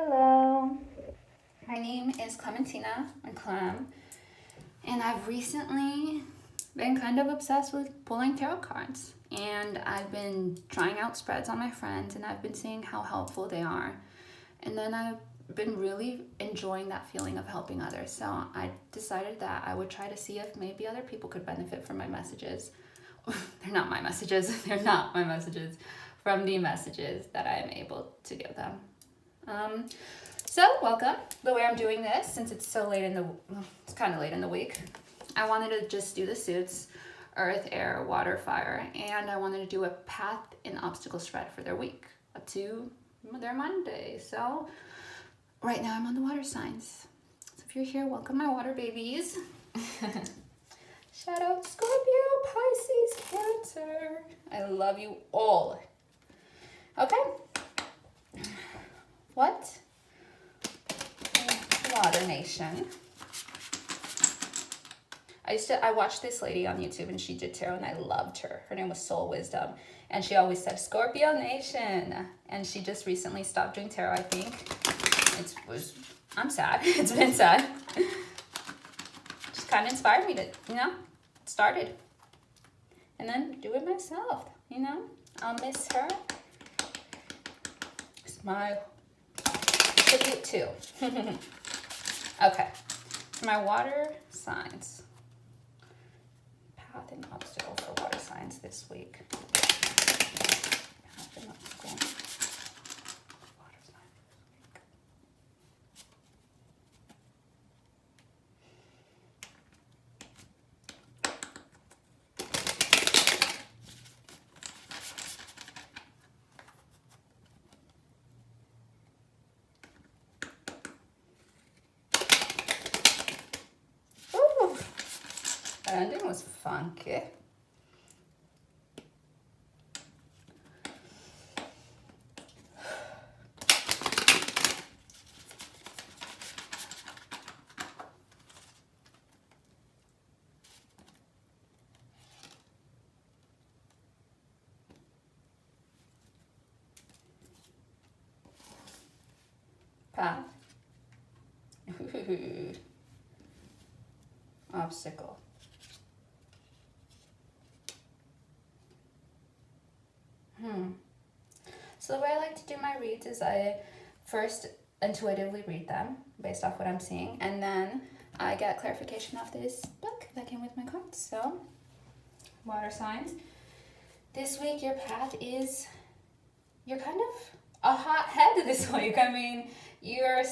Hello, my name is Clementina or Clem, and I've recently been kind of obsessed with pulling tarot cards. And I've been trying out spreads on my friends, and I've been seeing how helpful they are. And then I've been really enjoying that feeling of helping others. So I decided that I would try to see if maybe other people could benefit from my messages. They're not my messages, they're not my messages, from the messages that I am able to give them. So welcome. The way I'm doing this, since it's so late in the, it's kind of late in the week, I wanted to just do the suits, earth, air, water, fire, and I wanted to do a path and obstacle spread for their week up to their Monday. So right now I'm on the water signs. So if you're here, welcome my water babies. Shout out Scorpio, Pisces, Cancer. I love you all. Okay. What? Water Nation. I watched this lady on YouTube and she did tarot and I loved her. Her name was Soul Wisdom. And she always said, Scorpio Nation. And she just recently stopped doing tarot, I think. I'm sad. It's been sad. Just kind of inspired me to, started. And then do it myself, I'll miss her. Smile. Tribute too. Okay, my water signs. Path and obstacle for water signs this week. Path and obstacle. Water signs this week. That ending was funky. Path. Obstacle. So the way I like to do my reads is I first intuitively read them based off what I'm seeing, and then I get clarification off this book that came with my cards. So, water signs. This week your path is, you're kind of a hothead this week. I mean, you're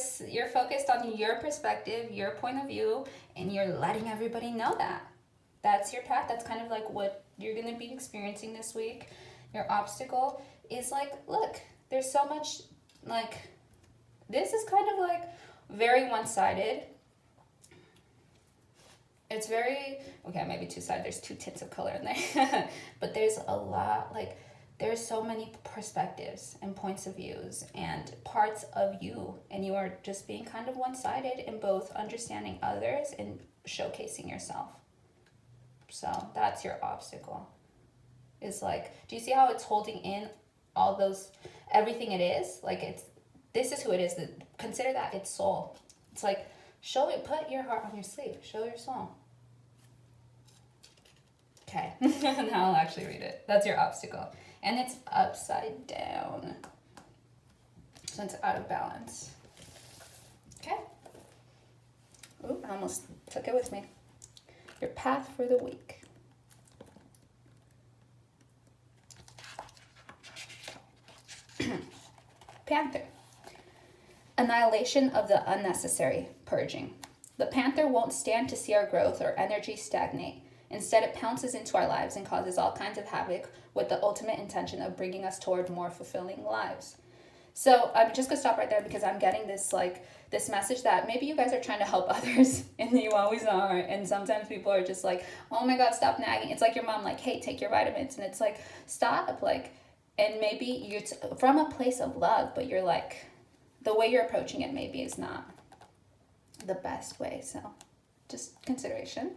focused on your perspective, your point of view, and you're letting everybody know that. That's your path. That's kind of like what you're going to be experiencing this week. Your obstacle is like, look, there's so much, like, this is kind of like very one-sided. It's very, okay, maybe two-sided. There's two tints of color in there. But there's a lot, like, there's so many perspectives and points of views and parts of you. And you are just being kind of one-sided in both understanding others and showcasing yourself. So that's your obstacle. Is like, do you see how it's holding in all those, everything it is? Like, this is who it is. Consider that its soul. It's like, show it, put your heart on your sleeve. Show your soul. Okay, now I'll actually read it. That's your obstacle. And it's upside down. So it's out of balance. Okay. Ooh, I almost took it with me. Your path for the week. Panther. Annihilation of the unnecessary, purging. The panther won't stand to see our growth or energy stagnate. Instead, it pounces into our lives and causes all kinds of havoc with the ultimate intention of bringing us toward more fulfilling lives. So I'm just gonna stop right there because I'm getting this message that maybe you guys are trying to help others and you always are. And sometimes people are just like, oh my God, stop nagging. It's like your mom, like, hey, take your vitamins. And it's like, stop, like, and maybe you're from a place of love, but you're like, the way you're approaching it maybe is not the best way. So just consideration.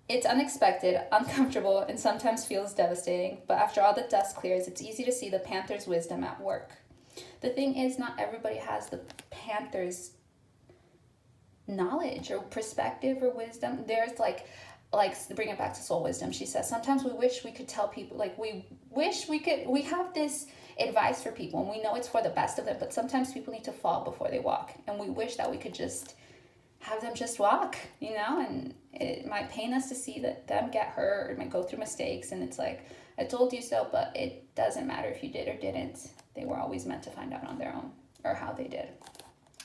It's unexpected, uncomfortable, and sometimes feels devastating, but after all the dust clears, it's easy to see the panther's wisdom at work. the thing is, not everybody has the Panther's knowledge or perspective or wisdom. There's like bring it back to soul wisdom. She says sometimes we wish we could tell people, like we wish we have this advice for people and we know it's for the best of them, but sometimes people need to fall before they walk, and we wish that we could just have them just walk, and it might pain us to see that them get hurt or might go through mistakes, and it's like, I told you so, but it doesn't matter if you did or didn't. They were always meant to find out on their own, or how they did.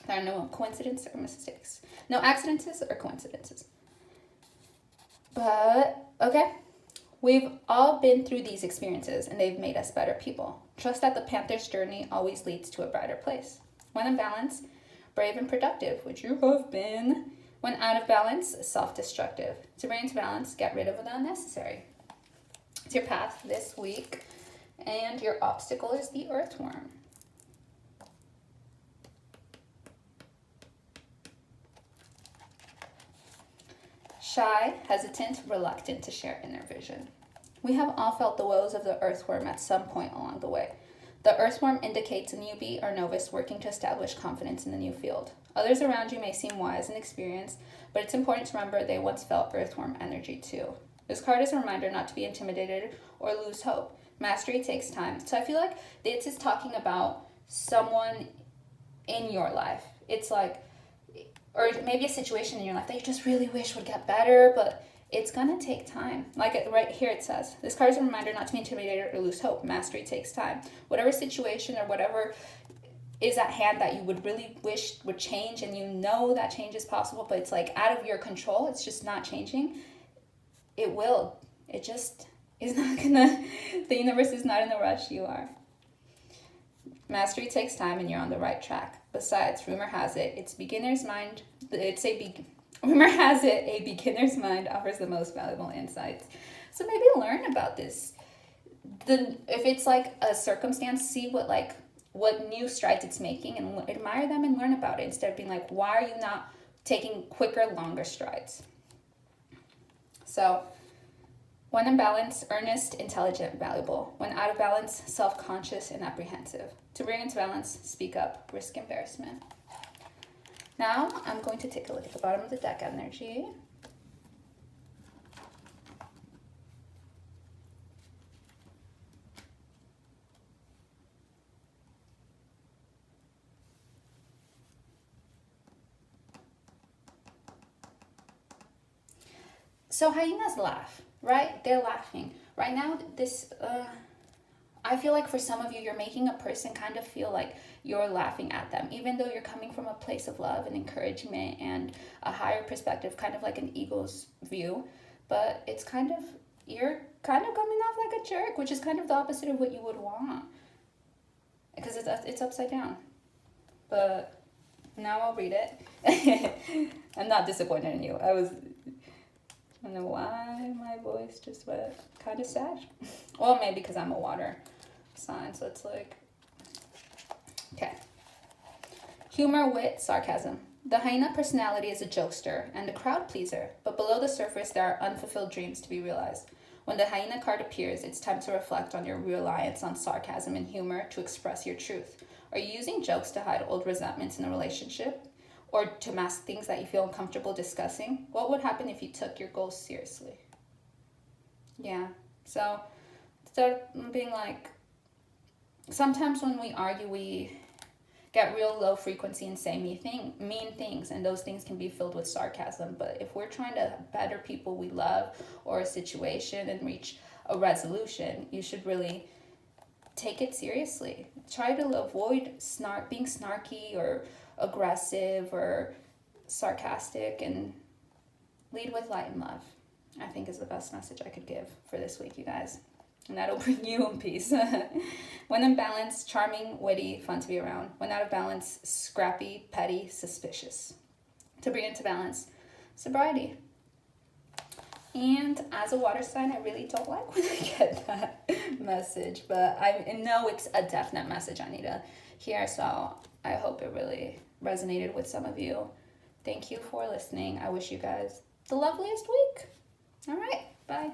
There are no coincidences or mistakes, no accidents or coincidences. But okay, we've all been through these experiences and they've made us better people. Trust that the Panther's journey always leads to a brighter place. When in balance, brave and productive, which you have been. When out of balance, self-destructive. To bring into balance, get rid of the unnecessary. It's your path this week, and your obstacle is the earthworm. Shy, hesitant, reluctant to share inner vision. We have all felt the woes of the earthworm at some point along the way. The earthworm indicates a newbie or novice working to establish confidence in the new field. Others around you may seem wise and experienced, but it's important to remember they once felt earthworm energy too. This card is a reminder not to be intimidated or lose hope. Mastery takes time. So I feel like this is talking about someone in your life. It's like, or maybe a situation in your life that you just really wish would get better, but it's gonna take time. Like right here it says, this card is a reminder not to be intimidated or lose hope. Mastery takes time. Whatever situation or whatever is at hand that you would really wish would change, and you know that change is possible, but it's like out of your control, it's just not changing. It will. It just is not gonna, the universe is not in a rush, you are. Mastery takes time and you're on the right track. Besides, rumor has it, rumor has it, a beginner's mind offers the most valuable insights. So maybe learn about this. If it's like a circumstance, see what new strides it's making and admire them and learn about it, instead of being like, why are you not taking quicker, longer strides? So, when in balance, earnest, intelligent, valuable. When out of balance, self-conscious and apprehensive. To bring into balance, speak up, risk embarrassment. Now, I'm going to take a look at the bottom of the deck energy. So hyenas laugh, right? They're laughing. Right now, I feel like for some of you, you're making a person kind of feel like you're laughing at them, even though you're coming from a place of love and encouragement and a higher perspective, kind of like an ego's view. But it's you're kind of coming off like a jerk, which is kind of the opposite of what you would want, because it's upside down. But now I'll read it. I'm not disappointed in you. I don't know why my voice just went kind of sad. Well, maybe because I'm a water sign, so it's like, okay. Humor, wit, sarcasm. The hyena personality is a jokester and a crowd pleaser, but below the surface there are unfulfilled dreams to be realized. When the hyena card appears, it's time to reflect on your reliance on sarcasm and humor to express your truth. Are you using jokes to hide old resentments in a relationship? Or to mask things that you feel uncomfortable discussing? What would happen if you took your goals seriously? Yeah, so instead of being like, sometimes when we argue, we get real low frequency and say mean things, and those things can be filled with sarcasm. But if we're trying to better people we love or a situation and reach a resolution, you should really take it seriously. Try to avoid being snarky or aggressive or sarcastic, and lead with light and love, I think, is the best message I could give for this week, you guys. And that'll bring you in peace. When in balance, charming, witty, fun to be around. When out of balance, scrappy, petty, suspicious. To bring it to balance, sobriety. And as a water sign, I really don't like when I get that message, but I know it's a definite message I need to hear, so I hope it really resonated with some of you. Thank you for listening. I wish you guys the loveliest week. All right, bye.